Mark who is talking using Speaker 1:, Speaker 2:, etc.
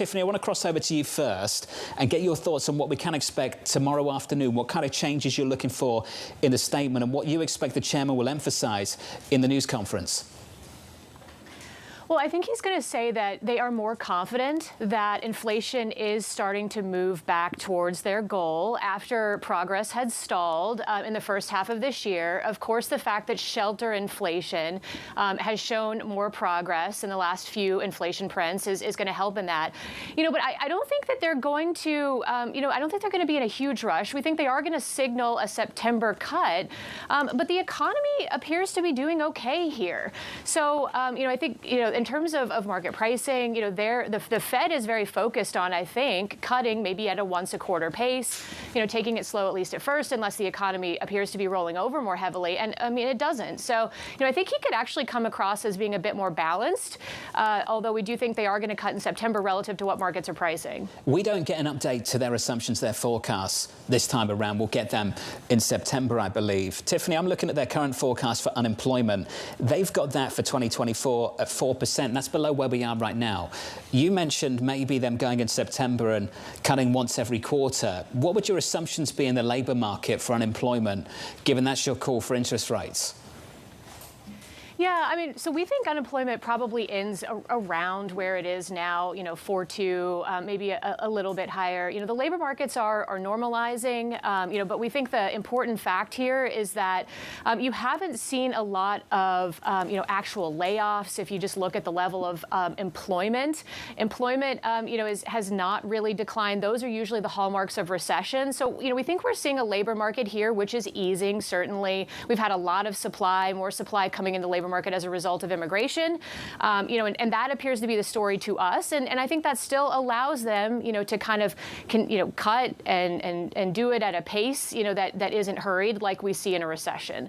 Speaker 1: Tiffany, I want to cross over to you first and get your thoughts on what we can expect tomorrow afternoon, what kind of changes you're looking for in the statement and what you expect the chairman will emphasise in the news conference.
Speaker 2: Well, I think he's going to say that they are more confident that inflation is starting to move back towards their goal after progress had stalled in the first half of this year. Of course, the fact that shelter inflation has shown more progress in the last few inflation prints is going to help in that. But I don't think that they're going to, I don't think they're going to be in a huge rush. We think they are going to signal a September cut, but the economy appears to be doing okay here. So, I think, in terms of market pricing, the Fed is very focused on, I think, cutting maybe at a once a quarter pace, taking it slow at least at first, unless the economy appears to be rolling over more heavily. And I mean, it doesn't. So, I think he could actually come across as being a bit more balanced, although we do think they are going to cut in September relative to what markets are pricing.
Speaker 1: We don't get an update to their assumptions, their forecasts this time around. We'll get them in September, I believe. Tiffany, I'm looking at their current forecast for unemployment. They've got that for 2024 at 4%. That's below where we are right now. You mentioned maybe them going in September and cutting once every quarter. What would your assumptions be in the labour market for unemployment, given that's your call for interest rates?
Speaker 2: Yeah, I mean, so we think unemployment probably ends around where it is now, 4.2, maybe a little bit higher. The labor markets are normalizing, but we think the important fact here is that you haven't seen a lot of, actual layoffs. If you just look at the level of employment, has not really declined. Those are usually the hallmarks of recession. So, we think we're seeing a labor market here, which is easing, certainly. We've had a lot of supply, more supply coming into the labor market as a result of immigration, and that appears to be the story to us, and I think that still allows them, to kind of, cut and do it at a pace, that isn't hurried like we see in a recession.